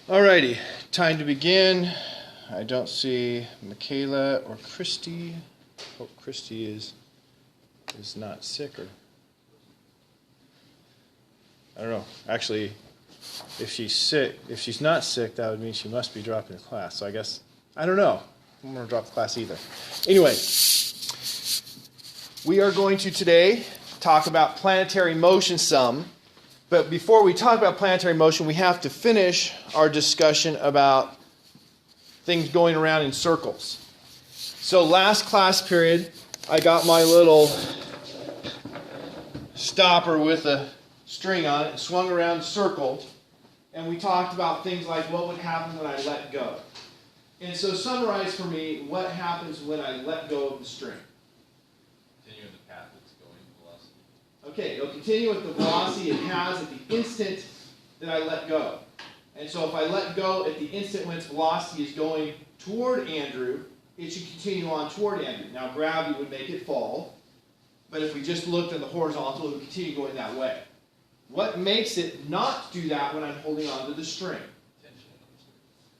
Alrighty, time to begin. I don't see Michaela or Christy. Hope Christy is not sick, or I don't know. Actually, if she's not sick, that would mean she must be dropping the class. So I guess I don't know. I'm going to drop the class either. Anyway, we are going to today talk about planetary motion some. But before we talk about planetary motion, we have to finish our discussion about things going around in circles. So last class period, I got my little stopper with a string on it and swung around, circled, and we talked about things like what would happen when I let go. And so summarize for me what happens when I let go of the string. Continue the path it's going, velocity. Okay, it'll continue with the velocity it has at the instant that I let go. And so if I let go at the instant when its velocity is going toward Andrew, it should continue on toward Andrew. Now gravity would make it fall, but if we just looked at the horizontal, it would continue going that way. What makes it not do that when I'm holding onto the string?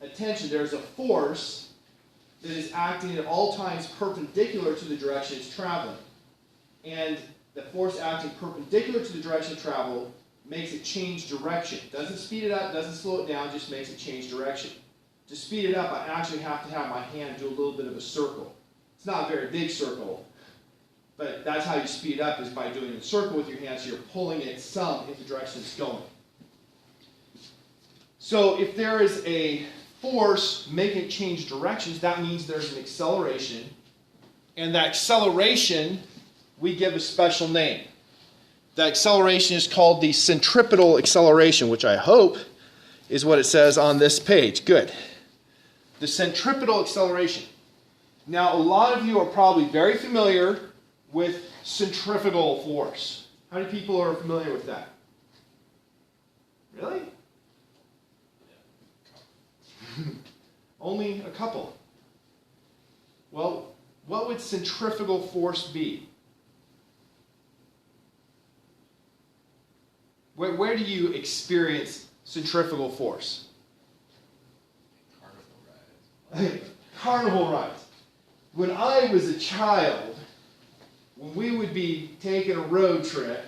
Attention. There's a force that is acting at all times perpendicular to the direction it's traveling. And the force acting perpendicular to the direction of travel makes it change direction. Doesn't speed it up, doesn't slow it down, just makes it change direction. To speed it up, I actually have to have my hand do a little bit of a circle. It's not a very big circle, but that's how you speed it up, is by doing a circle with your hand, so you're pulling it some in the direction it's going. So if there is a force making it change directions, that means there's an acceleration. And that acceleration, we give a special name. That acceleration is called the centripetal acceleration, which I hope is what it says on this page. Good. The centripetal acceleration. Now, a lot of you are probably very familiar with centrifugal force. How many people are familiar with that? Really? Only a couple. Well, what would centrifugal force be? Where do you experience centrifugal force? Carnival rides. Carnival rides. When I was a child, when we would be taking a road trip,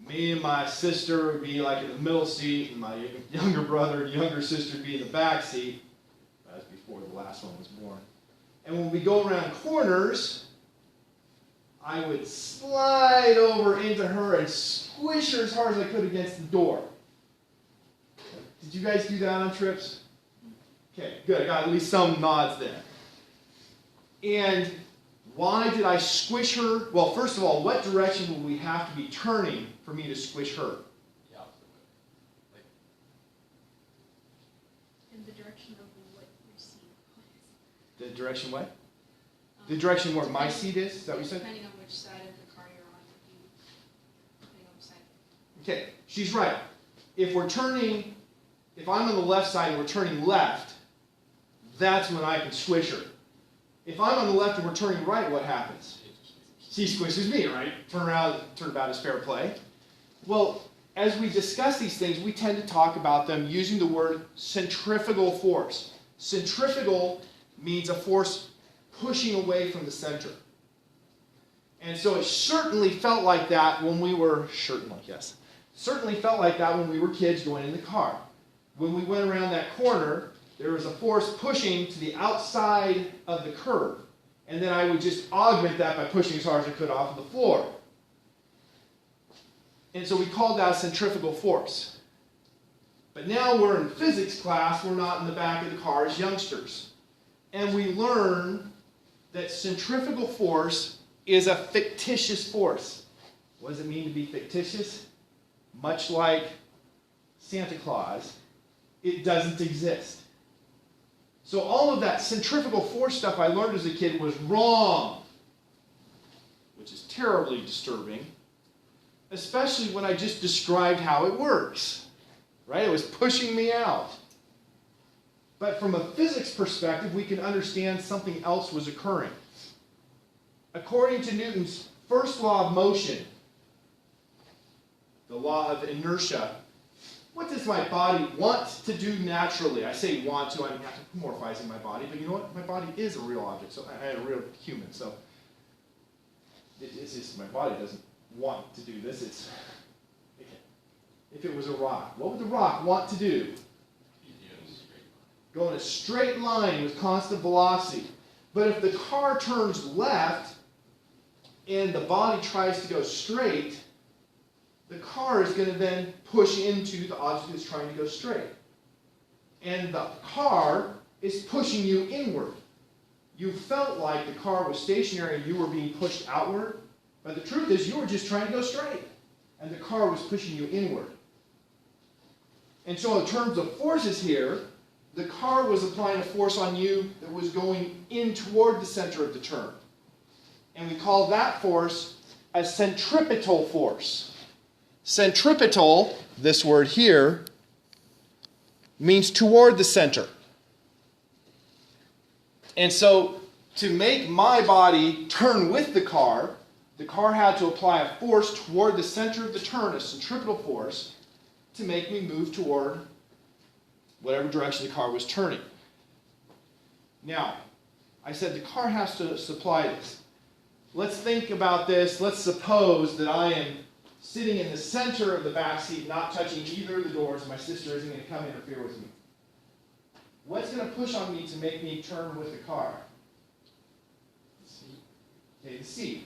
me and my sister would be like in the middle seat, and my younger brother and younger sister would be in the back seat. That was before the last one was born. And when we go around corners, I would slide over into her and squish her as hard as I could against the door. Did you guys do that on trips? Okay, good. I got at least some nods there. And why did I squish her? Well, first of all, what direction would we have to be turning for me to squish her? The opposite way. In the direction of what your seat is. The direction what? The direction where my seat is that what you said? Depending on which side of the car you're on, depending on the side. Okay, she's right. If I'm on the left side and we're turning left, that's when I can squish her. If I'm on the left and we're turning right, what happens? She squishes me, right? Turn around, turn about is fair play. Well, as we discuss these things, we tend to talk about them using the word centrifugal force. Centrifugal means a force pushing away from the center. And so it certainly felt like that when we were, certainly felt like that when we were kids going in the car. When we went around that corner, there was a force pushing to the outside of the curve. And then I would just augment that by pushing as hard as I could off of the floor. And so we called that a centrifugal force. But now we're in physics class, we're not in the back of the car as youngsters. And we learn that centrifugal force is a fictitious force. What does it mean to be fictitious? Much like Santa Claus, it doesn't exist. So all of that centrifugal force stuff I learned as a kid was wrong, which is terribly disturbing, especially when I just described how it works, right? It was pushing me out. But from a physics perspective, we can understand something else was occurring. According to Newton's first law of motion, the law of inertia, what does my body want to do naturally? I say want to, I have to put more PHYS in my body, but you know what? My body is a real object, so I am a real human, so it's just my body doesn't want to do this. It's, if it was a rock, what would the rock want to do? Go in a straight line with constant velocity. But if the car turns left and the body tries to go straight, the car is going to then push into the object that's trying to go straight. And the car is pushing you inward. You felt like the car was stationary and you were being pushed outward, but the truth is you were just trying to go straight. And the car was pushing you inward. And so in terms of forces here, the car was applying a force on you that was going in toward the center of the turn. And we call that force a centripetal force. Centripetal, this word here, means toward the center. And so to make my body turn with the car had to apply a force toward the center of the turn, a centripetal force, to make me move toward whatever direction the car was turning. Now, I said the car has to supply this. Let's think about this. Let's suppose that I am sitting in the center of the back seat, not touching either of the doors, and my sister isn't going to come interfere with me. What's going to push on me to make me turn with the car? The seat. Okay, the seat.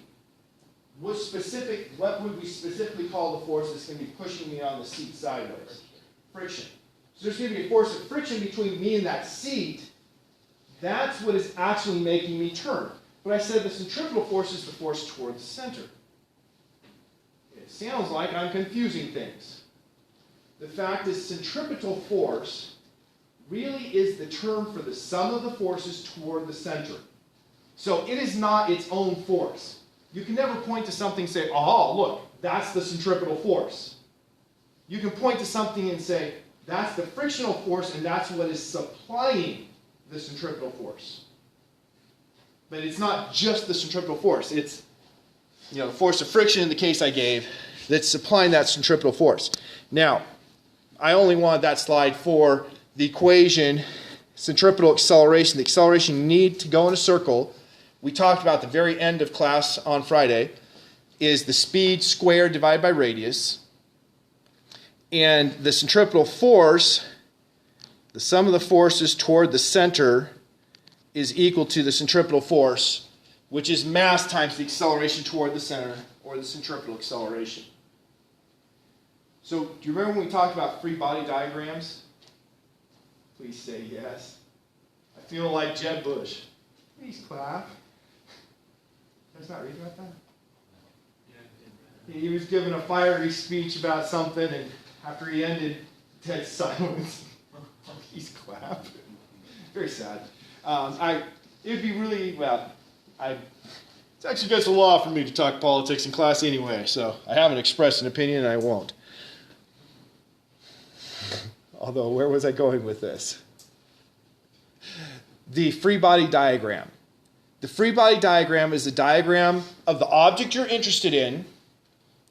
What would we specifically call the force that's going to be pushing me on the seat sideways? Friction. So there's going to be a force of friction between me and that seat. That's what is actually making me turn. But I said the centripetal force is the force toward the center. It sounds like I'm confusing things. The fact is, centripetal force really is the term for the sum of the forces toward the center. So it is not its own force. You can never point to something and say, oh, look, that's the centripetal force. You can point to something and say, that's the frictional force, and that's what is supplying the centripetal force. But it's not just the centripetal force. It's the force of friction in the case I gave that's supplying that centripetal force. Now, I only wanted that slide for the equation centripetal acceleration. The acceleration you need to go in a circle, we talked about at the very end of class on Friday, is the speed squared divided by radius. And the centripetal force, the sum of the forces toward the center, is equal to the centripetal force, which is mass times the acceleration toward the center, or the centripetal acceleration. So, do you remember when we talked about free body diagrams? Please say yes. I feel like Jeb Bush. Please clap. You guys not reading about that? He was giving a fiery speech about something, and after he ended, dead silence. He's clapping. Very sad. It'd be really, it's actually against the law for me to talk politics in class anyway, so I haven't expressed an opinion and I won't. Although, where was I going with this? The free body diagram. The free body diagram is a diagram of the object you're interested in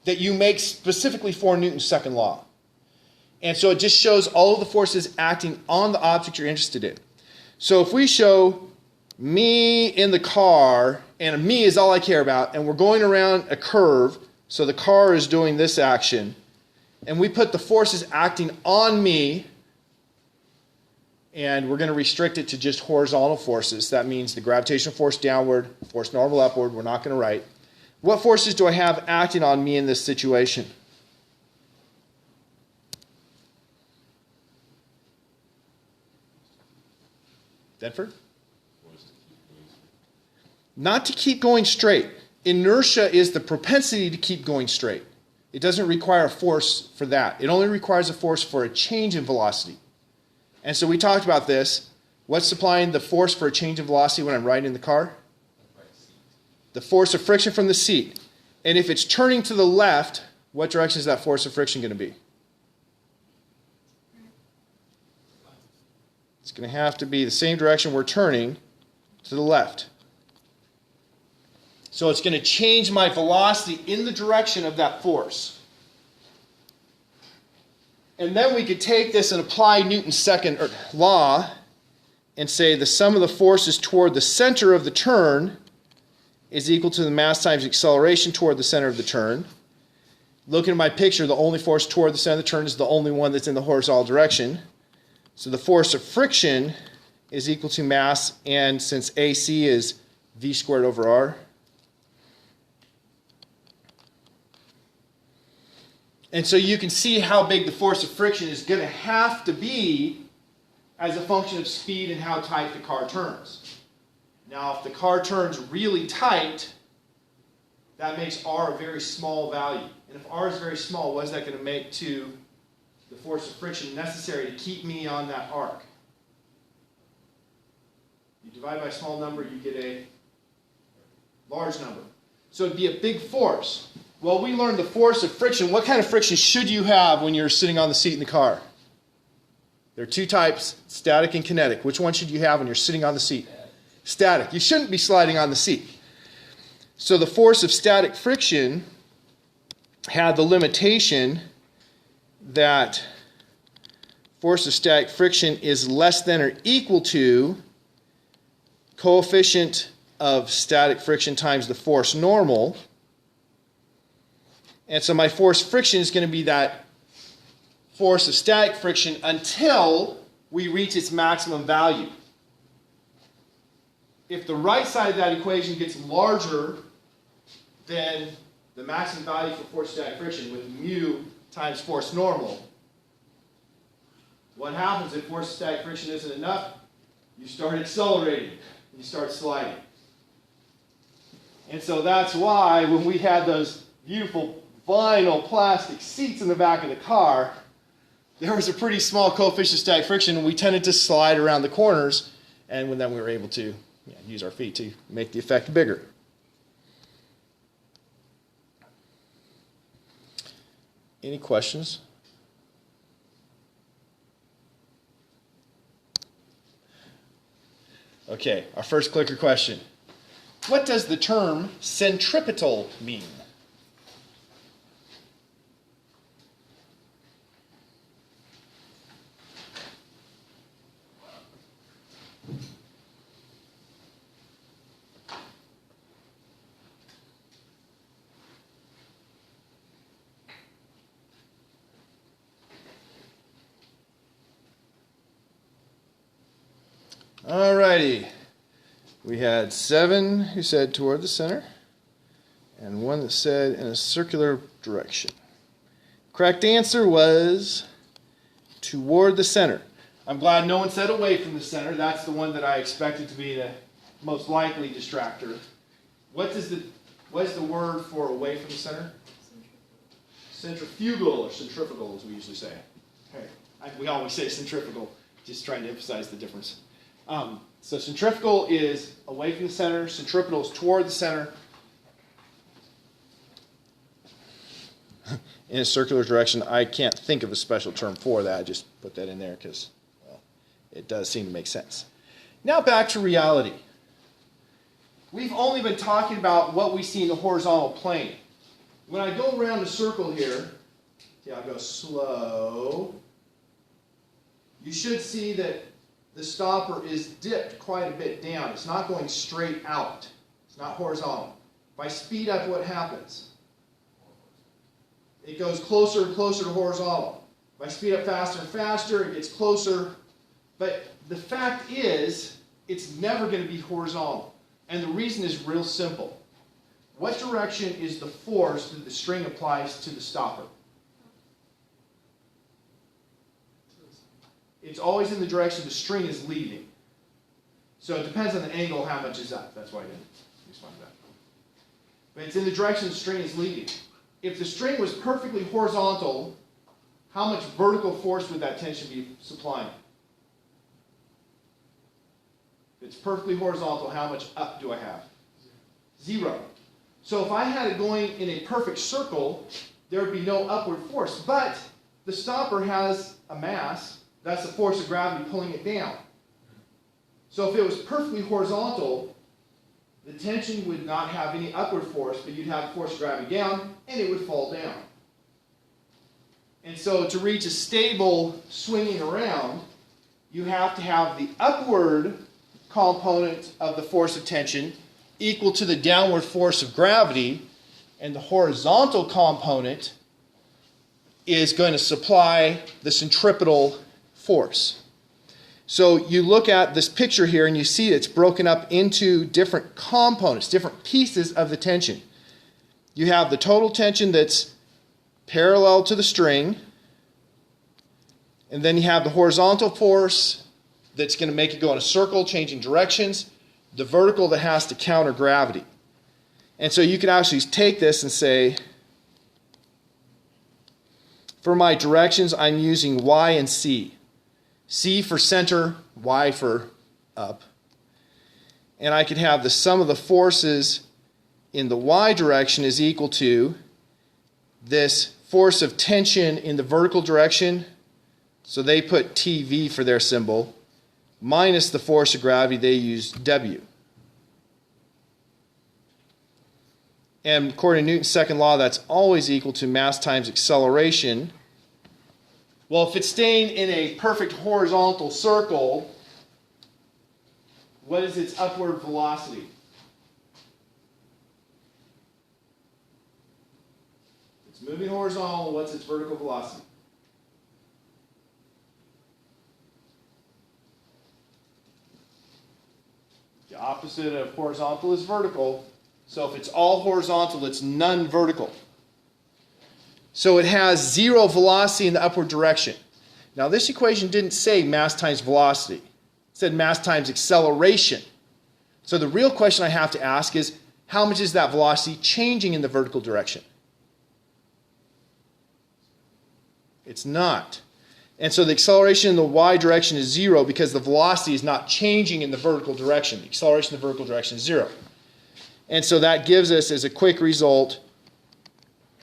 that you make specifically for Newton's second law. And so it just shows all of the forces acting on the object you're interested in. So if we show me in the car, and me is all I care about, and we're going around a curve, so the car is doing this action, and we put the forces acting on me, and we're going to restrict it to just horizontal forces. That means the gravitational force downward, force normal upward, we're not going to write. What forces do I have acting on me in this situation? Denford? Not to keep going straight. Inertia is the propensity to keep going straight. It doesn't require a force for that. It only requires a force for a change in velocity. And so we talked about this. What's supplying the force for a change in velocity when I'm riding in the car? The force of friction from the seat. And if it's turning to the left, what direction is that force of friction going to be? It's going to have to be the same direction we're turning, to the left. So it's going to change my velocity in the direction of that force. And then we could take this and apply Newton's second law and say the sum of the forces toward the center of the turn is equal to the mass times acceleration toward the center of the turn. Looking at my picture, the only force toward the center of the turn is the only one that's in the horizontal direction. So the force of friction is equal to mass, and since AC is v squared over r. And so you can see how big the force of friction is going to have to be as a function of speed and how tight the car turns. Now, if the car turns really tight, that makes r a very small value. And if r is very small, what is that going to make to the force of friction necessary to keep me on that arc? You divide by a small number, you get a large number. So it'd be a big force. Well, we learned the force of friction. What kind of friction should you have when you're sitting on the seat in the car? There are two types, static and kinetic. Which one should you have when you're sitting on the seat? Static. You shouldn't be sliding on the seat. So the force of static friction had the limitation that force of static friction is less than or equal to coefficient of static friction times the force normal. And so my force friction is going to be that force of static friction until we reach its maximum value. If the right side of that equation gets larger than the maximum value for force of static friction with mu times force normal, what happens if force of static friction isn't enough? You start accelerating. You start sliding. And so that's why when we had those beautiful vinyl plastic seats in the back of the car, there was a pretty small coefficient of static friction, and we tended to slide around the corners, and then we were able to use our feet to make the effect bigger. Any questions? Okay, our first clicker question. What does the term centripetal mean? Alrighty, we had 7 who said toward the center, and 1 that said in a circular direction. Correct answer was toward the center. I'm glad no one said away from the center. That's the one that I expected to be the most likely distractor. What is the word for away from the center? Centrifugal or centrifugal, as we usually say. Okay. We always say centrifugal, just trying to emphasize the difference. So centrifugal is away from the center. Centripetal is toward the center. In a circular direction, I can't think of a special term for that. I just put that in there because, well, it does seem to make sense. Now back to reality. We've only been talking about what we see in the horizontal plane. When I go around the circle here, see, I'll go slow. You should see that the stopper is dipped quite a bit down. It's not going straight out. It's not horizontal. If I speed up, what happens? It goes closer and closer to horizontal. If I speed up faster and faster, it gets closer. But the fact is, it's never going to be horizontal. And the reason is real simple. What direction is the force that the string applies to the stopper? It's always in the direction the string is leaving. So it depends on the angle how much is up. That's why I didn't explain that. But it's in the direction the string is leaving. If the string was perfectly horizontal, how much vertical force would that tension be supplying? If it's perfectly horizontal, how much up do I have? 0. So if I had it going in a perfect circle, there would be no upward force. But the stopper has a mass. That's the force of gravity pulling it down. So if it was perfectly horizontal, the tension would not have any upward force, but you'd have force of gravity down, and it would fall down. And so to reach a stable swinging around, you have to have the upward component of the force of tension equal to the downward force of gravity, and the horizontal component is going to supply the centripetal force. So you look at this picture here and you see it's broken up into different components, different pieces of the tension. You have the total tension that's parallel to the string, and then you have the horizontal force that's going to make it go in a circle, changing directions, the vertical that has to counter gravity. And so you can actually take this and say, for my directions, I'm using Y and C. C for center, Y for up. And I could have the sum of the forces in the Y direction is equal to this force of tension in the vertical direction, so they put TV for their symbol, minus the force of gravity, they use W. And according to Newton's second law, that's always equal to mass times acceleration. Well, if it's staying in a perfect horizontal circle, what is its upward velocity? It's moving horizontal. What's its vertical velocity? The opposite of horizontal is vertical. So if it's all horizontal, it's none vertical. So it has zero velocity in the upward direction. Now this equation didn't say mass times velocity. It said mass times acceleration. So the real question I have to ask is, how much is that velocity changing in the vertical direction? It's not. And so the acceleration in the y direction is zero because the velocity is not changing in the vertical direction. The acceleration in the vertical direction is zero. And so that gives us, as a quick result,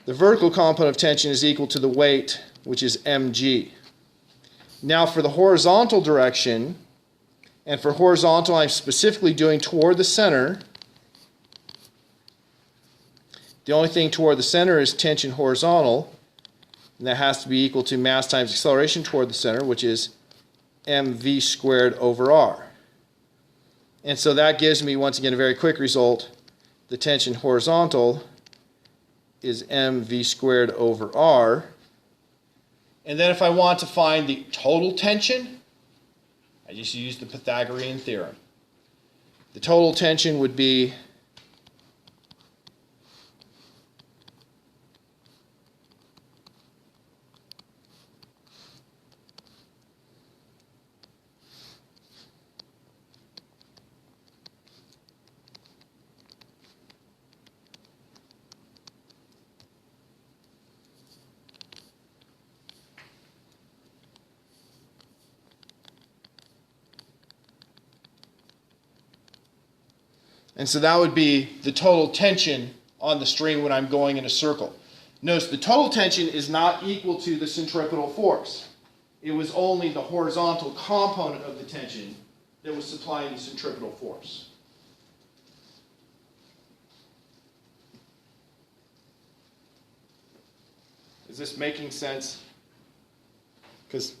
the vertical component of tension is equal to the weight, which is mg. Now for the horizontal direction, and for horizontal I'm specifically doing toward the center. The only thing toward the center is tension horizontal, and that has to be equal to mass times acceleration toward the center, which is mv squared over r. And so that gives me, once again, a very quick result. The tension horizontal is mv squared over r. And then if I want to find the total tension, I just use the Pythagorean theorem. The total tension would be and so that would be the total tension on the string when I'm going in a circle. Notice the total tension is not equal to the centripetal force. It was only the horizontal component of the tension that was supplying the centripetal force. Is this making sense? Because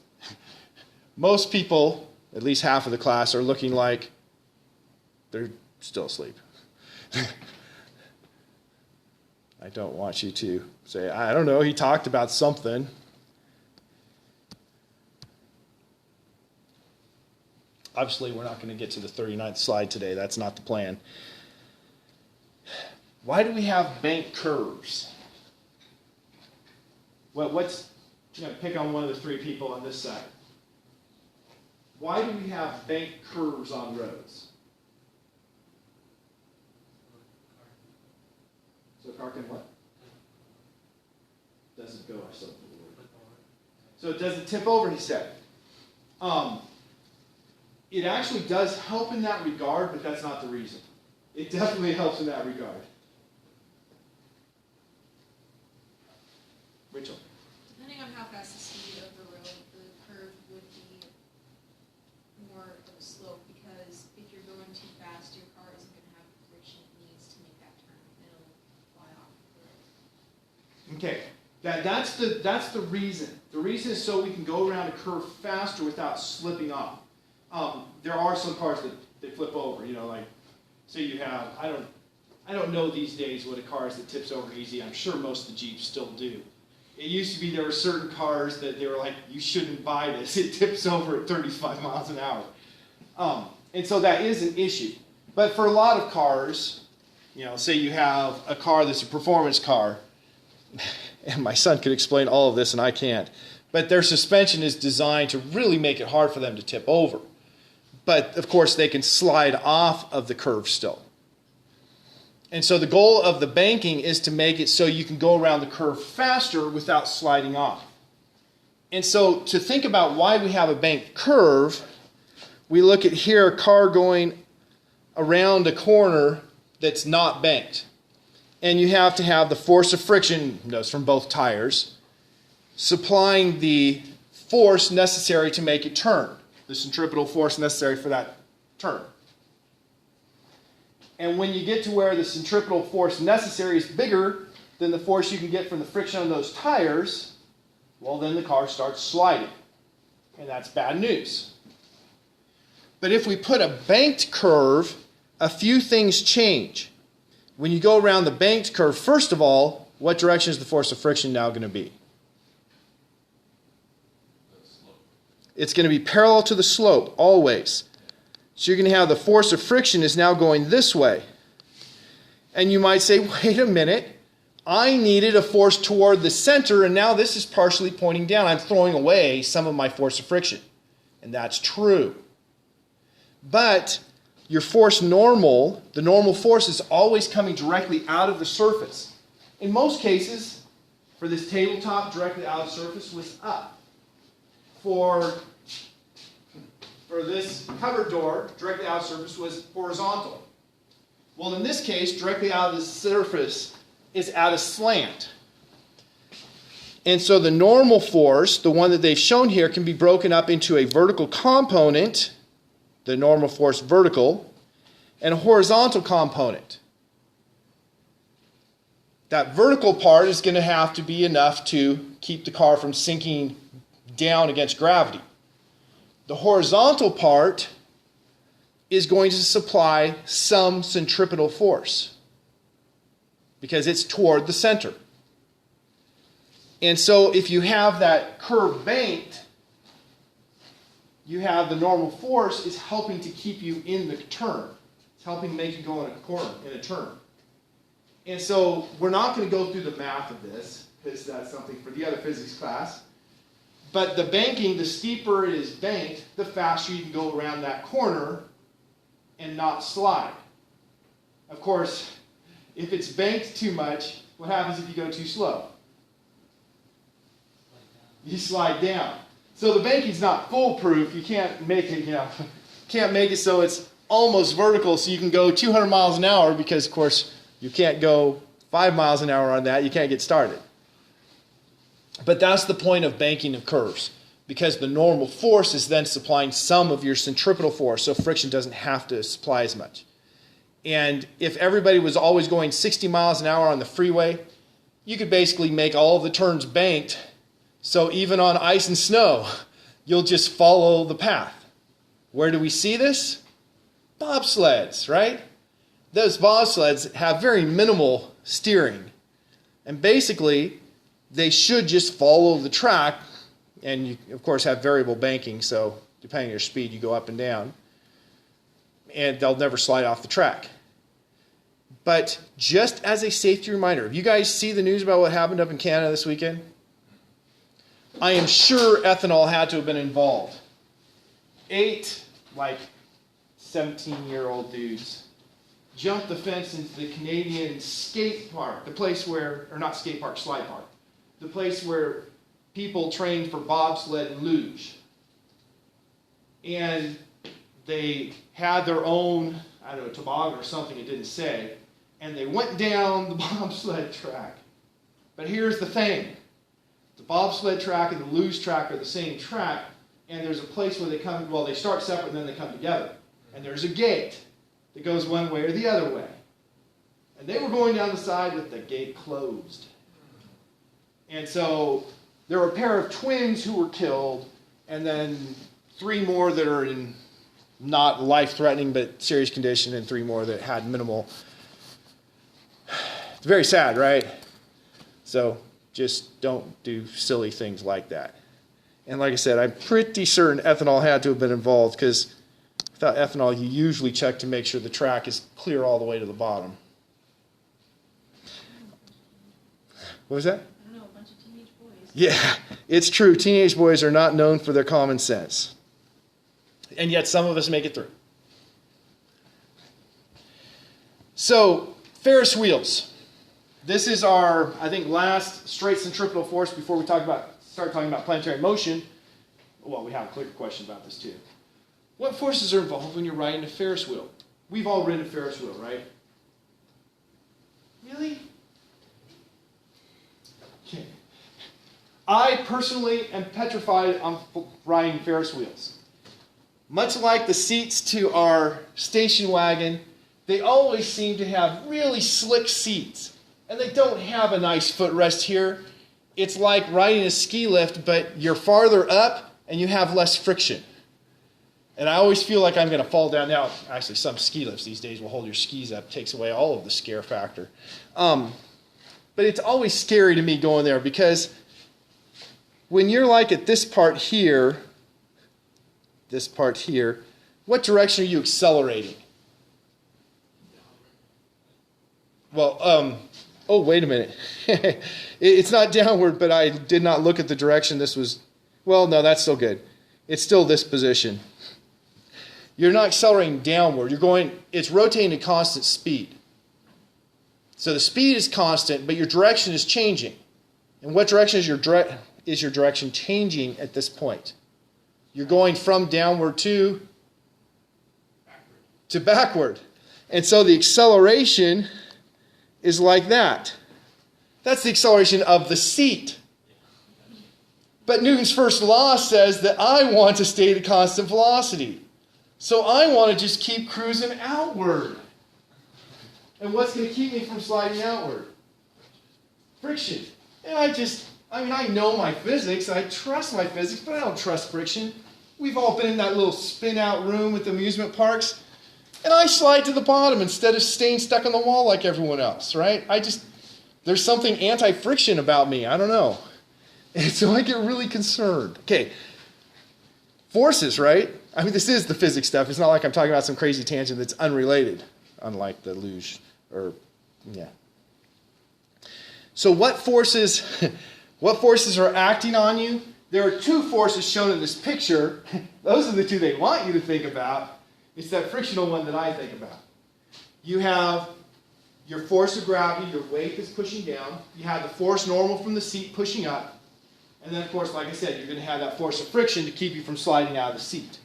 most people, at least half of the class, are looking like they're still asleep. I don't want you to say, I don't know, he talked about something. Obviously, we're not going to get to the 39th slide today. That's not the plan. Why do we have bank curves? Well, pick on one of the three people on this side. Why do we have bank curves on roads? So a car can what? Doesn't go ourselves. So it doesn't tip over, he said. It actually does help in that regard, but that's not the reason. It definitely helps in that regard. Rachel? Depending on how fast the speed of the road, the curve would be more of a slope, because if you're going too fast, your car isn't going to have the friction it needs to make that turn. It'll fly off the road. Okay. That's the reason. The reason is so we can go around a curve faster without slipping off. There are some cars that flip over. You know, like say you have I don't know these days what a car is that tips over easy. I'm sure most of the Jeeps still do. It used to be there were certain cars that they were like, you shouldn't buy this. It tips over at 35 miles an hour. And so that is an issue. But for a lot of cars, you know, say you have a car that's a performance car, and my son could explain all of this and I can't, but their suspension is designed to really make it hard for them to tip over. But of course they can slide off of the curve still. And so the goal of the banking is to make it so you can go around the curve faster without sliding off. And so to think about why we have a banked curve, we look at here a car going around a corner that's not banked. And you have to have the force of friction, notice from both tires, supplying the force necessary to make it turn, the centripetal force necessary for that turn. And when you get to where the centripetal force necessary is bigger than the force you can get from the friction on those tires, well, then the car starts sliding. And that's bad news. But if we put a banked curve, a few things change. When you go around the banked curve, first of all, what direction is the force of friction now going to be? It's going to be parallel to the slope, always. So you're going to have the force of friction is now going this way. And you might say, wait a minute, I needed a force toward the center, and now this is partially pointing down. I'm throwing away some of my force of friction. And that's true. But your force normal, the normal force is always coming directly out of the surface. In most cases, for this tabletop, directly out of the surface was up. For this covered door, directly out of the surface was horizontal. Well, in this case, directly out of the surface is at a slant. And so the normal force, the one that they've shown here, can be broken up into a vertical component, the normal force vertical, and a horizontal component. That vertical part is going to have to be enough to keep the car from sinking down against gravity. The horizontal part is going to supply some centripetal force because it's toward the center. And so if you have that curve banked, you have the normal force is helping to keep you in the turn. It's helping to make you go in a corner, in a turn. And so we're not going to go through the math of this because that's something for the other physics class. But the banking, the steeper it is banked, the faster you can go around that corner and not slide. Of course, if it's banked too much, what happens if you go too slow? You slide down. So the banking's not foolproof. You can't make it, can't make it so it's almost vertical so you can go 200 miles an hour because, of course, you can't go 5 miles an hour on that. You can't get started. But that's the point of banking of curves, because the normal force is then supplying some of your centripetal force, so friction doesn't have to supply as much. And if everybody was always going 60 miles an hour on the freeway, you could basically make all of the turns banked, so even on ice and snow, you'll just follow the path. Where do we see this? Bobsleds, right? Those bobsleds have very minimal steering. And basically, they should just follow the track, and you, of course, have variable banking, so depending on your speed, you go up and down, and they'll never slide off the track. But just as a safety reminder, if you guys see the news about what happened up in Canada this weekend, I am sure ethanol had to have been involved. 8, 17-year-old dudes jumped the fence into the Canadian skate park, the place where, or not skate park, slide park, the place where people train for bobsled and luge. And they had their own, I don't know, toboggan or something, it didn't say, and they went down the bobsled track. But here's the thing. The bobsled track and the luge track are the same track, and there's a place where they come, well, they start separate and then they come together. And there's a gate that goes one way or the other way. And they were going down the side with the gate closed. And so there were a pair of twins who were killed, and then 3 more that are in not life-threatening but serious condition, and 3 more that had minimal. It's very sad, right? So just don't do silly things like that. And like I said, I'm pretty certain ethanol had to have been involved, because without ethanol, you usually check to make sure the track is clear all the way to the bottom. What was that? I don't know, a bunch of teenage boys. Yeah, it's true. Teenage boys are not known for their common sense. And yet some of us make it through. So, Ferris wheels. This is our, I think, last straight centripetal force before we start talking about planetary motion. Well, we have a clear question about this too. What forces are involved when you're riding a Ferris wheel? We've all ridden a Ferris wheel, right? Really? Okay. I personally am petrified on riding Ferris wheels. Much like the seats to our station wagon, they always seem to have really slick seats. And they don't have a nice footrest here. It's like riding a ski lift, but you're farther up and you have less friction. And I always feel like I'm going to fall down. Now, actually, some ski lifts these days will hold your skis up. Takes away all of the scare factor. But it's always scary to me going there, because when you're like at this part here, what direction are you accelerating? Well, oh, wait a minute. It's not downward, but I did not look at the direction this was. Well, no, that's still good. It's still this position. You're not accelerating downward. It's rotating at constant speed. So the speed is constant, but your direction is changing. And what direction is your direction changing at this point? You're going from downward to backward. And so the acceleration is like that. That's the acceleration of the seat. But Newton's first law says that I want to stay at a constant velocity. So I want to just keep cruising outward. And what's going to keep me from sliding outward? Friction. And I know my physics. I trust my physics, but I don't trust friction. We've all been in that little spin-out room at the amusement parks. And I slide to the bottom instead of staying stuck on the wall like everyone else, right? There's something anti-friction about me. I don't know. And so I get really concerned. Okay. Forces, right? I mean, this is the physics stuff. It's not like I'm talking about some crazy tangent that's unrelated, unlike the luge, yeah. So what forces are acting on you? There are 2 forces shown in this picture. Those are the 2 they want you to think about. It's that frictional one that I think about. You have your force of gravity, your weight is pushing down. You have the force normal from the seat pushing up. And then, of course, like I said, you're going to have that force of friction to keep you from sliding out of the seat.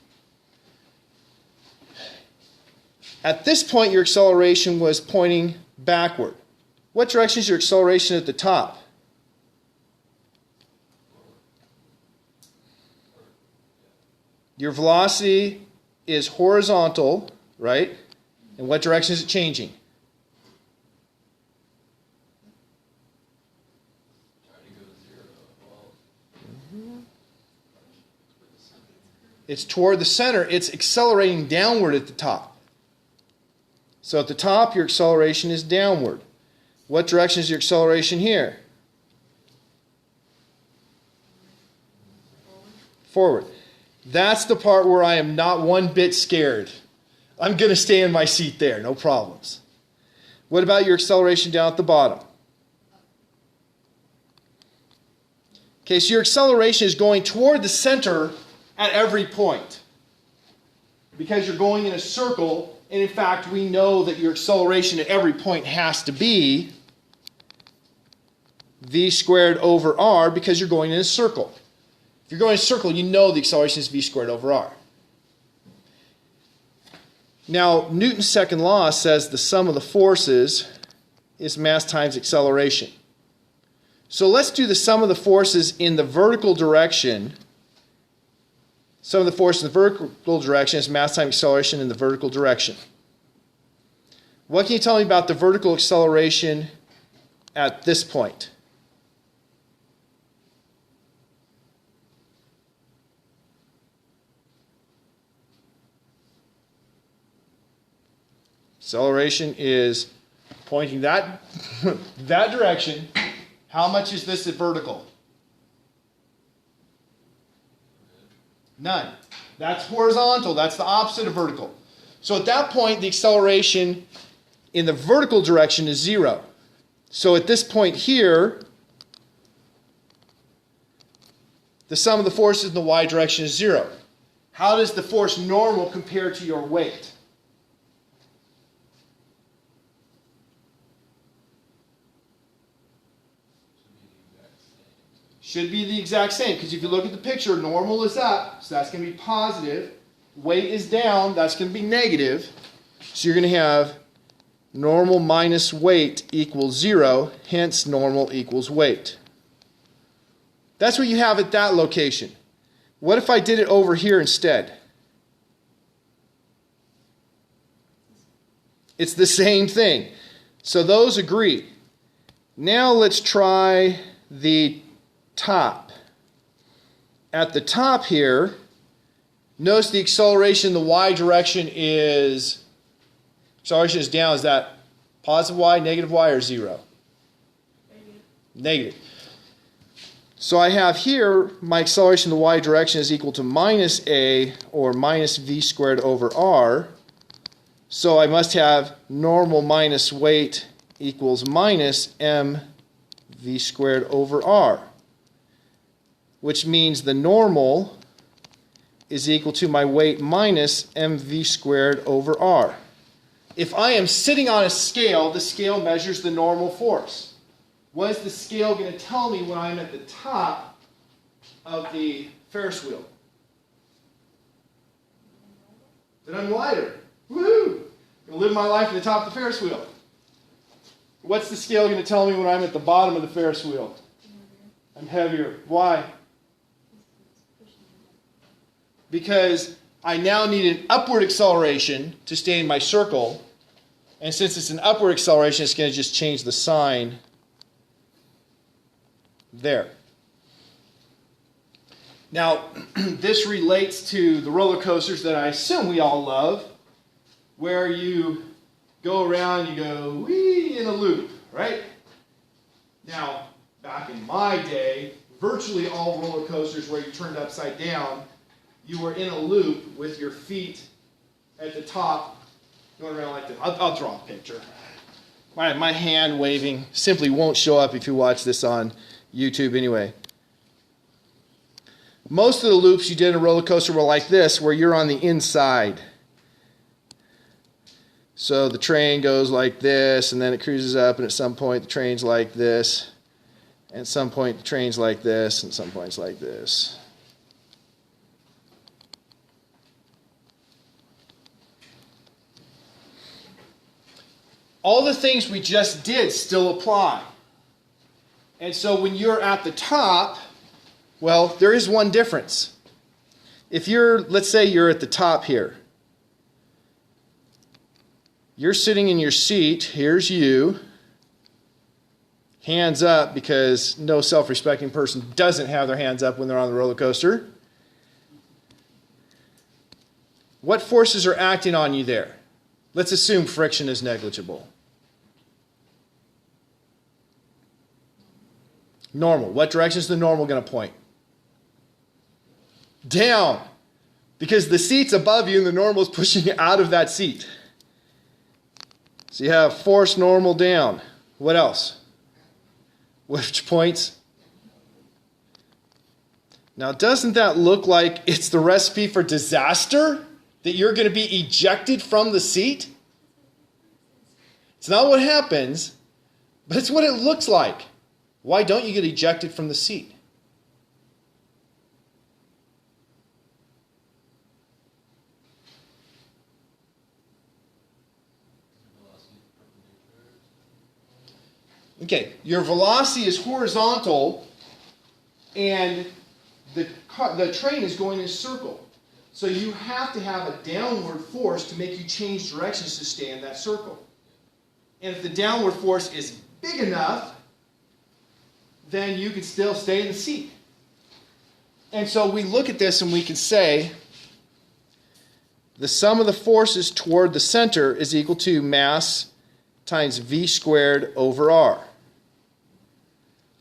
At this point, your acceleration was pointing backward. What direction is your acceleration at the top? Your velocity is horizontal, right? And what direction is it changing? It's toward the center. It's accelerating downward at the top. So at the top, your acceleration is downward. What direction is your acceleration here? Forward. That's the part where I am not one bit scared. I'm going to stay in my seat there, no problems. What about your acceleration down at the bottom? Okay, so your acceleration is going toward the center at every point, because you're going in a circle, and in fact we know that your acceleration at every point has to be v squared over r, because you're going in a circle. If you're going in a circle, you know the acceleration is v squared over r. Now, Newton's second law says the sum of the forces is mass times acceleration. So let's do the sum of the forces in the vertical direction. Sum of the force in the vertical direction is mass times acceleration in the vertical direction. What can you tell me about the vertical acceleration at this point? Acceleration is pointing that, that direction. How much is this at vertical? None. That's horizontal. That's the opposite of vertical. So at that point, the acceleration in the vertical direction is 0. So at this point here, the sum of the forces in the y direction is 0. How does the force normal compare to your weight? Should be the exact same, because if you look at the picture, normal is up, so that's going to be positive. Weight is down, that's going to be negative. So you're going to have normal minus weight equals 0, hence normal equals weight. That's what you have at that location. What if I did it over here instead? It's the same thing. So those agree. Now let's try the top. At the top here, notice the acceleration in the y direction is, acceleration is down. Is that positive y, negative y, or 0? Negative. So I have here my acceleration in the y direction is equal to minus a, or minus v squared over r. So I must have normal minus weight equals minus m v squared over r, which means the normal is equal to my weight minus mv squared over r. If I am sitting on a scale, the scale measures the normal force. What is the scale going to tell me when I'm at the top of the Ferris wheel? That I'm lighter. Woohoo! I'm going to live my life at the top of the Ferris wheel. What's the scale going to tell me when I'm at the bottom of the Ferris wheel? I'm heavier. Why? Because I now need an upward acceleration to stay in my circle. And since it's an upward acceleration, it's going to just change the sign there. Now, this relates to the roller coasters that I assume we all love, where you go around, you go wee in a loop, right? Now, back in my day, virtually all roller coasters where you turned upside down, you were in a loop with your feet at the top, going around like this. I'll draw a picture. My hand waving simply won't show up if you watch this on YouTube anyway. Most of the loops you did in a roller coaster were like this, where you're on the inside. So the train goes like this, and then it cruises up, and at some point the train's like this, and at some point the train's like this, and at some point it's like this. All the things we just did still apply. And so when you're at the top, well, there is one difference. If you're, let's say you're at the top here. You're sitting in your seat. Here's you. Hands up, because no self-respecting person doesn't have their hands up when they're on the roller coaster. What forces are acting on you there? Let's assume friction is negligible. Normal. What direction is the normal going to point? Down. Because the seat's above you and the normal is pushing you out of that seat. So you have force normal down. What else? Which points? Now, doesn't that look like it's the recipe for disaster? That you're going to be ejected from the seat? It's not what happens, but it's what it looks like. Why don't you get ejected from the seat? Okay, your velocity is horizontal, and the train is going in a circle. So you have to have a downward force to make you change directions to stay in that circle. And if the downward force is big enough, then you can still stay in the seat. And so we look at this and we can say the sum of the forces toward the center is equal to mass times v squared over r.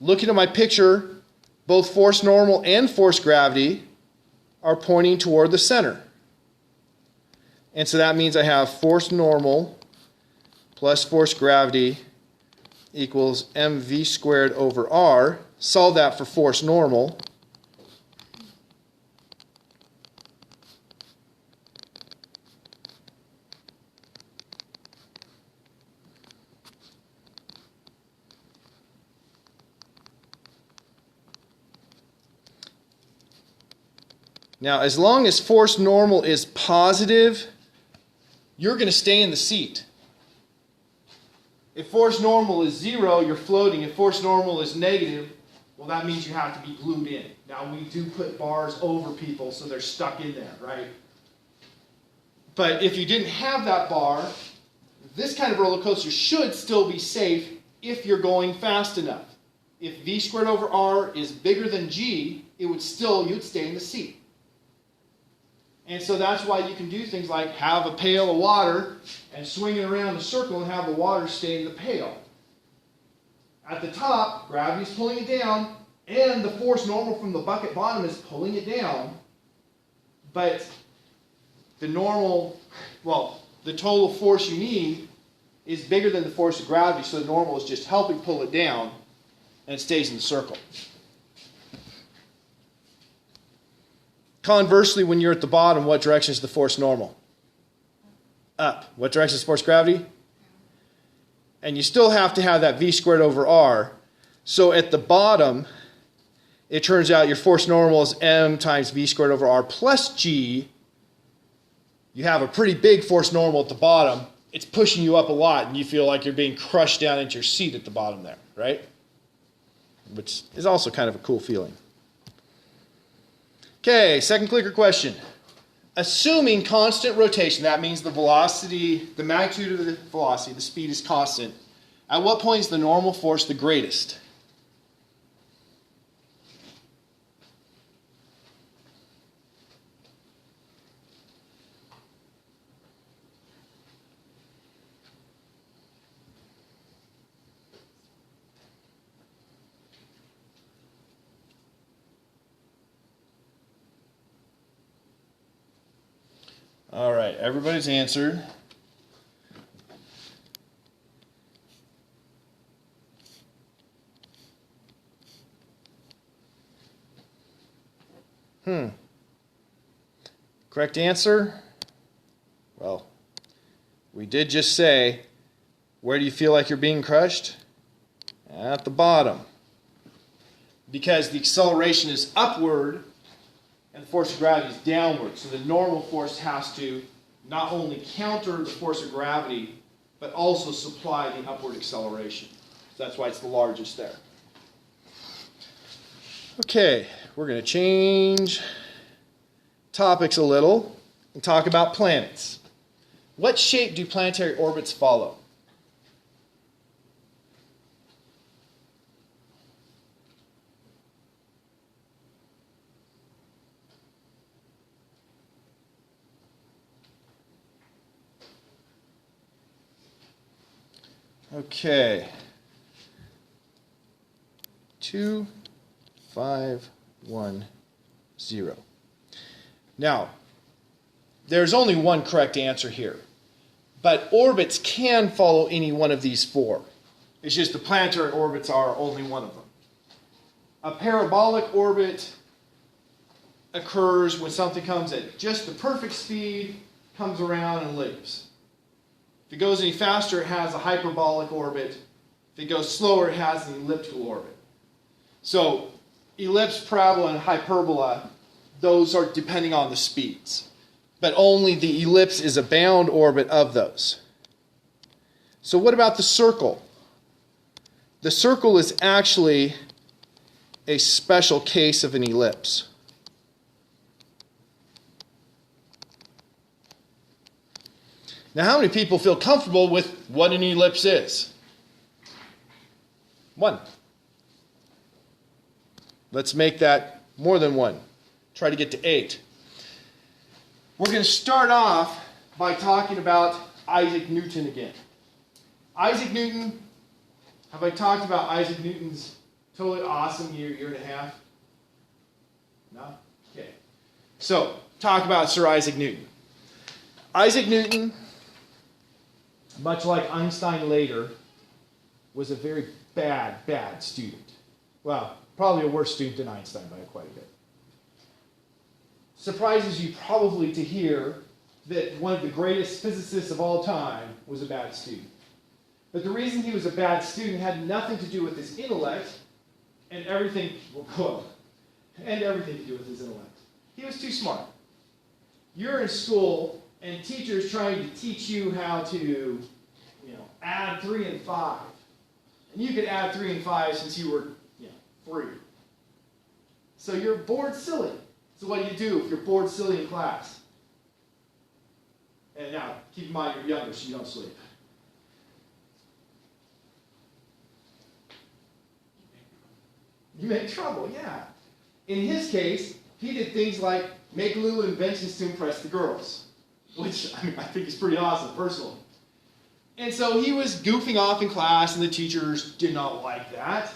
Looking at my picture, both force normal and force gravity are pointing toward the center. And so that means I have force normal plus force gravity equals mv squared over r. Solve that for force normal. Now, as long as force normal is positive, you're going to stay in the seat. If force normal is 0, you're floating. If force normal is negative, well, that means you have to be glued in. Now, we do put bars over people so they're stuck in there, right? But if you didn't have that bar, this kind of roller coaster should still be safe if you're going fast enough. If v squared over r is bigger than g, you'd stay in the seat. And so that's why you can do things like have a pail of water and swing it around a circle and have the water stay in the pail. At the top, gravity's pulling it down, and the force normal from the bucket bottom is pulling it down. But the total force you need is bigger than the force of gravity, so the normal is just helping pull it down, and it stays in the circle. Conversely, when you're at the bottom, what direction is the force normal? Up. What direction is force gravity? And you still have to have that v squared over r. So at the bottom, it turns out your force normal is m times v squared over r plus g. You have a pretty big force normal at the bottom. It's pushing you up a lot, and you feel like you're being crushed down into your seat at the bottom there, right? Which is also kind of a cool feeling. Okay, second clicker question. Assuming constant rotation, that means the velocity, the magnitude of the velocity, the speed is constant, at what point is the normal force the greatest? All right, everybody's answered. Correct answer? Well, we did just say, where do you feel like you're being crushed? At the bottom. Because the acceleration is upward, and the force of gravity is downward. So the normal force has to not only counter the force of gravity, but also supply the upward acceleration. So that's why it's the largest there. Okay, we're going to change topics a little and talk about planets. What shape do planetary orbits follow? Okay. 2, 5, 1, 0. Now, there's only one correct answer here. But orbits can follow any one of these four. It's just the planetary orbits are only one of them. A parabolic orbit occurs when something comes at just the perfect speed, comes around and leaves. If it goes any faster, it has a hyperbolic orbit. If it goes slower, it has an elliptical orbit. So, ellipse, parabola, and hyperbola, those are depending on the speeds. But only the ellipse is a bound orbit of those. So what about the circle? The circle is actually a special case of an ellipse. Now, how many people feel comfortable with what an ellipse is? 1. Let's make that more than 1. Try to get to 8. we're going to start off by talking about Isaac Newton again. Isaac Newton, have I talked about Isaac Newton's totally awesome year and a half? No? Okay. So, talk about Sir Isaac Newton. Isaac Newton, much like Einstein later, was a very bad student. Well, probably a worse student than Einstein by quite a bit. Surprises you probably to hear that one of the greatest physicists of all time was a bad student. But the reason he was a bad student had nothing to do with his intellect and everything, and everything to do with his intellect. He was too smart. You're in school and teachers trying to teach you how to, add 3 and 5. And you could add 3 and 5 since you were, 3. So you're bored silly. So what do you do if you're bored silly in class? And now, keep in mind you're younger, so you don't sleep. You make trouble, yeah. In his case, he did things like make little inventions to impress the girls, which I think is pretty awesome, personally. And so he was goofing off in class, and the teachers did not like that.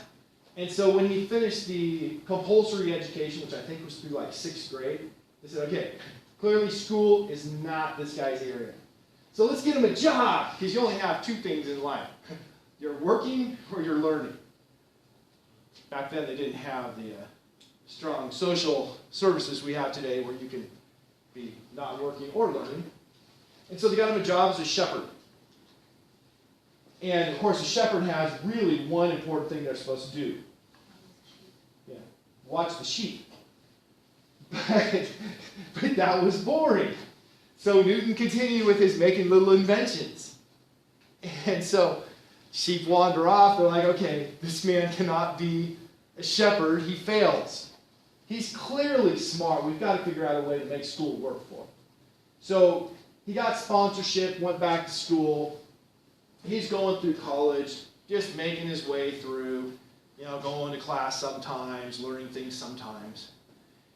And so when he finished the compulsory education, which I think was through like 6th grade, they said, okay, clearly school is not this guy's area. So let's get him a job, because you only have 2 things in life. You're working or you're learning. Back then they didn't have the strong social services we have today where you can be not working or learning. And so they got him a job as a shepherd. And of course a shepherd has really one important thing they're supposed to do. Yeah, watch the sheep. But that was boring. So Newton continued with his making little inventions. And so sheep wander off. They're like, okay, this man cannot be a shepherd. He fails. He's clearly smart. We've got to figure out a way to make school work for him. So he got sponsorship, went back to school. He's going through college, just making his way through, going to class sometimes, learning things sometimes.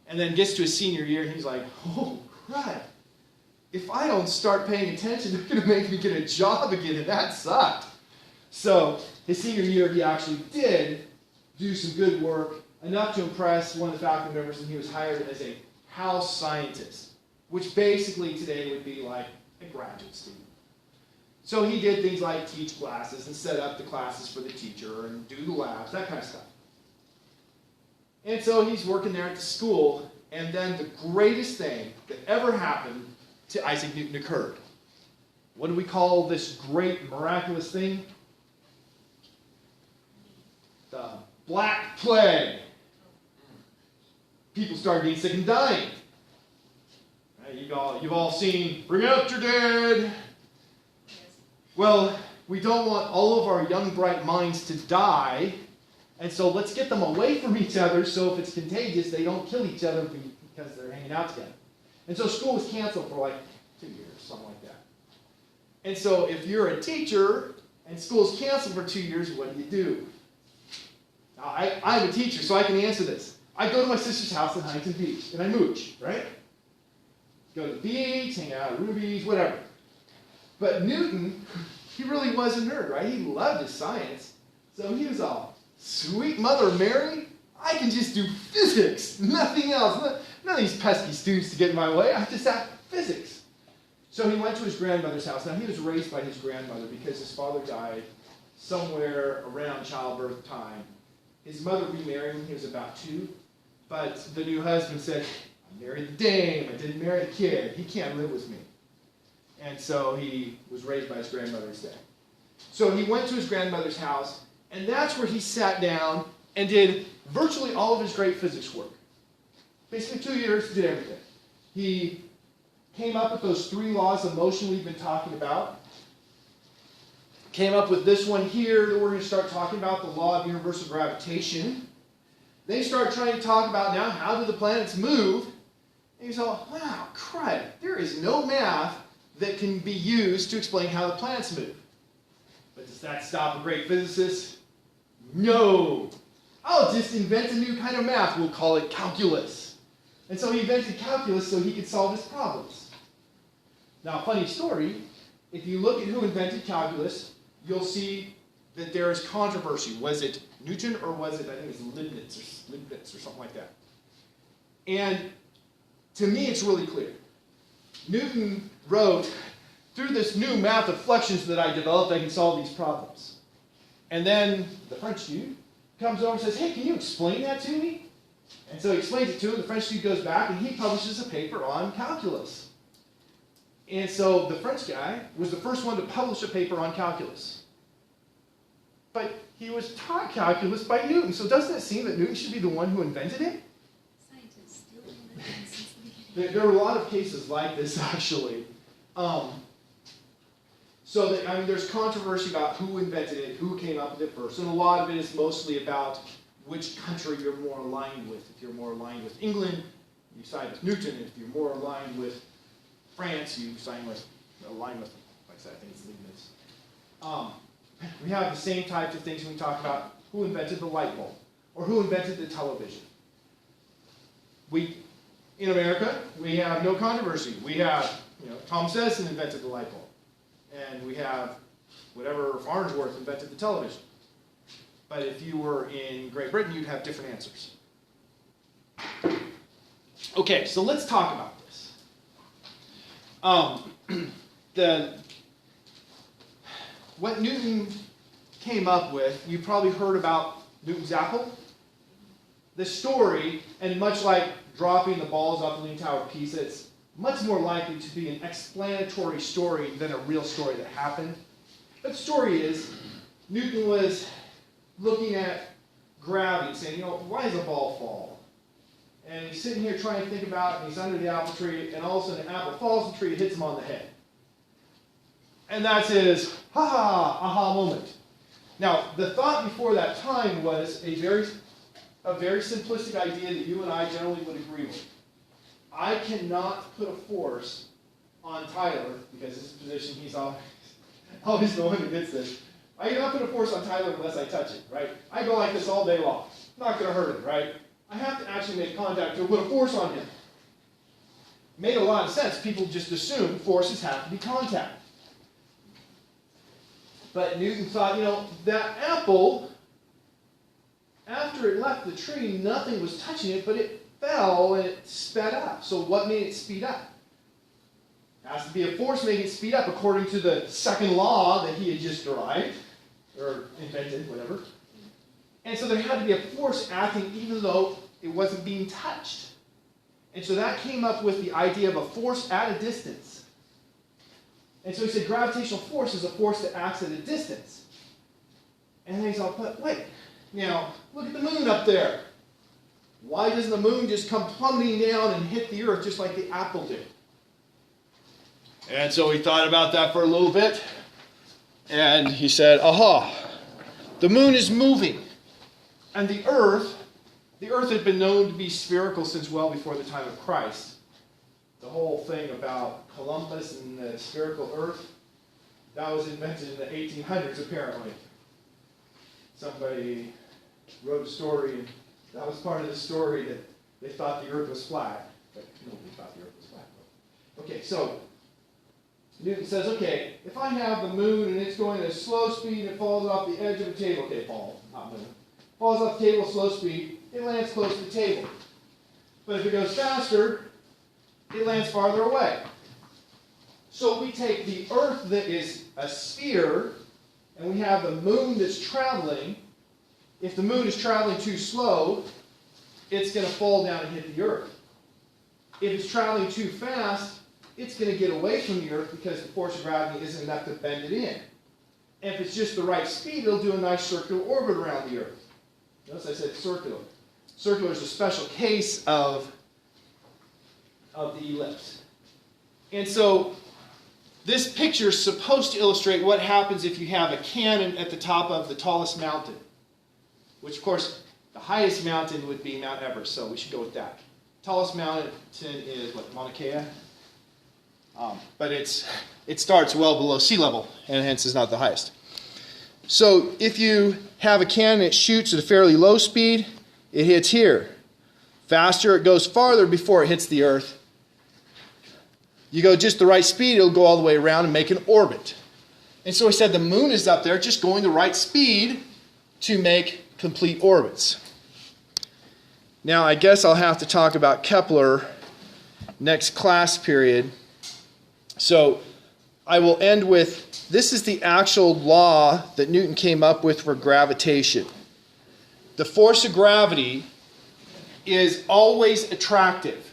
And then gets to his senior year, and he's like, oh, crap. If I don't start paying attention, they're going to make me get a job again, and that sucked. So his senior year, he actually did do some good work, enough to impress one of the faculty members, and he was hired as a house scientist, which basically today would be like a graduate student. So he did things like teach classes and set up the classes for the teacher and do the labs, that kind of stuff. And so he's working there at the school, and then the greatest thing that ever happened to Isaac Newton occurred. What do we call this great miraculous thing? The Black Plague. People started getting sick and dying. Right, you've all seen Bring Out Your Dead. Well, we don't want all of our young, bright minds to die, and so let's get them away from each other so if it's contagious, they don't kill each other because they're hanging out together. And so school was canceled for like 2 years, something like that. And so if you're a teacher and school's canceled for 2 years, what do? Now, I'm a teacher, so I can answer this. I go to my sister's house in Huntington Beach, and I mooch, right? Go to the beach, hang out at Ruby's, whatever. But Newton, he really was a nerd, right? He loved his science. So he was all, sweet Mother Mary, I can just do physics, nothing else. None of these pesky students to get in my way. I just have physics. So he went to his grandmother's house. Now, he was raised by his grandmother because his father died somewhere around childbirth time. His mother remarried when he was about 2, but the new husband said, I married the dame, I didn't marry the kid, he can't live with me. And so he was raised by his grandmother instead. So he went to his grandmother's house, and that's where he sat down and did virtually all of his great physics work. Basically 2 years, did everything. He came up with those 3 laws of motion we've been talking about. Came up with this one here that we're going to start talking about, the law of universal gravitation. Then he started trying to talk about now how do the planets move. And he's all, wow, crud, there is no math that can be used to explain how the planets move. But does that stop a great physicist? No. I'll just invent a new kind of math. We'll call it calculus. And so he invented calculus so he could solve his problems. Now, funny story, if you look at who invented calculus, you'll see that there is controversy. Was it Newton or was it, I think it's Leibniz or something like that. And to me, it's really clear. Newton wrote, through this new math of fluxions that I developed, I can solve these problems. And then the French dude comes over and says, hey, can you explain that to me? And so he explains it to him. The French dude goes back and he publishes a paper on calculus. And so the French guy was the first one to publish a paper on calculus. But he was taught calculus by Newton. So doesn't it seem that Newton should be the one who invented it? Scientists still invent things since the beginning. There are a lot of cases like this, actually. There's controversy about who invented it, who came up with it first, and a lot of it is mostly about which country you're more aligned with. If you're more aligned with England, you side with Newton. If you're more aligned with France, you align with, like I said, I think it's Leibniz. We have the same types of things when we talk about who invented the light bulb, or who invented the television. In America, we have no controversy. We have, Thomas Edison invented the light bulb. And we have whatever Farnsworth invented the television. But if you were in Great Britain, you'd have different answers. Okay, so let's talk about this. What Newton came up with, you probably heard about Newton's apple. The story, and much like dropping the balls off the Leaning Tower of Pisa, it's much more likely to be an explanatory story than a real story that happened. But the story is, Newton was looking at gravity, saying, why does a ball fall? And he's sitting here trying to think about it, and he's under the apple tree, and all of a sudden an apple falls from the tree and hits him on the head. And that's his aha moment. Now, the thought before that time was a very simplistic idea that you and I generally would agree with. I cannot put a force on Tyler, because his position, he's always the one who gets this. I cannot put a force on Tyler unless I touch it, right? I go like this all day long. Not going to hurt him, right? I have to actually make contact to put a force on him. Made a lot of sense. People just assume forces have to be contact. But Newton thought, that apple, after it left the tree, nothing was touching it, but it fell and it sped up. So what made it speed up? It has to be a force making it speed up according to the second law that he had just derived, or invented, whatever. And so there had to be a force acting even though it wasn't being touched. And so that came up with the idea of a force at a distance. And so he said gravitational force is a force that acts at a distance. And then he's all, but wait, now look at the moon up there. Why doesn't the moon just come plummeting down and hit the earth just like the apple did? And so he thought about that for a little bit. And he said, the moon is moving. And the earth had been known to be spherical since well before the time of Christ. The whole thing about Columbus and the spherical earth, that was invented in the 1800s apparently. Somebody wrote a story, and that was part of the story, that they thought the earth was flat. But nobody thought the earth was flat. Okay, so Newton says, okay, if I have the moon and it's going at a slow speed and it falls off the edge of a table, falls off the table at slow speed, it lands close to the table. But if it goes faster, it lands farther away. So we take the earth that is a sphere, and we have the moon that's traveling. If the moon is traveling too slow, it's going to fall down and hit the earth. If it's traveling too fast, it's going to get away from the earth because the force of gravity isn't enough to bend it in. And if it's just the right speed, it'll do a nice circular orbit around the earth. Notice I said circular. Circular is a special case of the ellipse. And so this picture is supposed to illustrate what happens if you have a cannon at the top of the tallest mountain. Which, of course, the highest mountain would be Mount Everest, so we should go with that. Tallest mountain is, Mauna Kea? But it starts well below sea level, and hence is not the highest. So if you have a cannon that shoots at a fairly low speed, it hits here. Faster, it goes farther before it hits the earth. You go just the right speed, it'll go all the way around and make an orbit. And so we said the moon is up there just going the right speed to make complete orbits. Now I guess I'll have to talk about Kepler next class period. So I will end with, this is the actual law that Newton came up with for gravitation. The force of gravity is always attractive.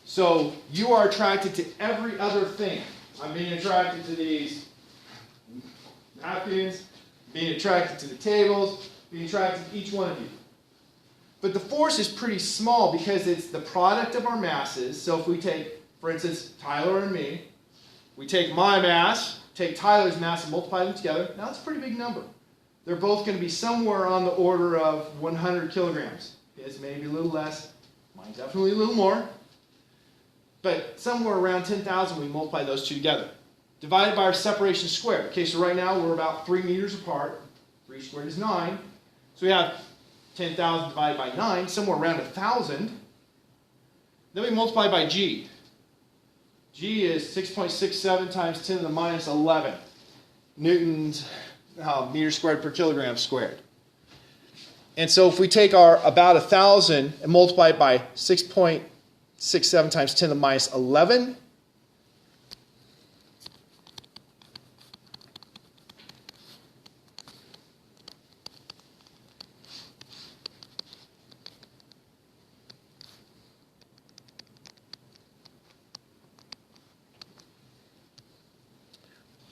So you are attracted to every other thing. I'm being attracted to these napkins, being attracted to the tables, being attracted to each one of you. But the force is pretty small because it's the product of our masses. So if we take, for instance, Tyler and me, we take my mass, take Tyler's mass and multiply them together. Now that's a pretty big number. They're both going to be somewhere on the order of 100 kilograms. His maybe a little less, mine's definitely a little more. But somewhere around 10,000 we multiply those two together. Divided by our separation squared. Okay, so right now we're about 3 meters apart. 3 squared is 9. So we have 10,000 divided by 9, somewhere around 1,000. Then we multiply by g. G is 6.67 times 10 to the minus 11 newtons meters squared per kilogram squared. And so if we take our about 1,000 and multiply it by 6.67 times 10 to the minus 11,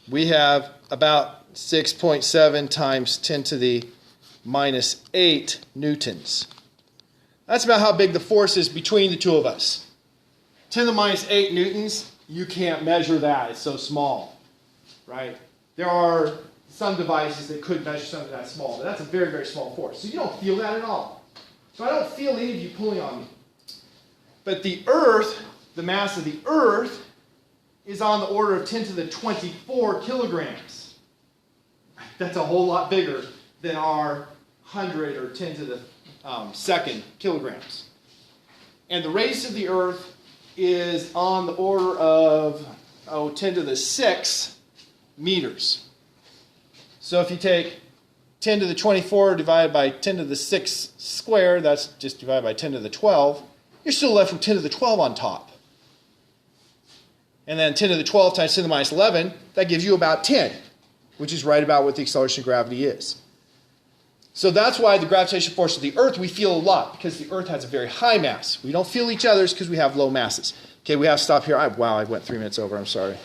we have about 6.7 times 10 to the minus 8 newtons. That's about how big the force is between the two of us. 10 to the minus 8 newtons, you can't measure that. It's so small, right? There are some devices that could measure something that small, but that's a very, very small force. So you don't feel that at all. So I don't feel any of you pulling on me. But the Earth, the mass of the Earth, is on the order of 10 to the 24 kilograms. That's a whole lot bigger than our 100 or 10 to the second kilograms. And the radius of the Earth is on the order of 10 to the 6 meters. So if you take 10 to the 24 divided by 10 to the 6 squared, that's just divided by 10 to the 12, you're still left with 10 to the 12 on top. And then 10 to the 12 times 10 to the minus 11, that gives you about 10, which is right about what the acceleration of gravity is. So that's why the gravitational force of the Earth we feel a lot, because the Earth has a very high mass. We don't feel each other's because we have low masses. Okay, we have to stop here. Wow, I went 3 minutes over. I'm sorry.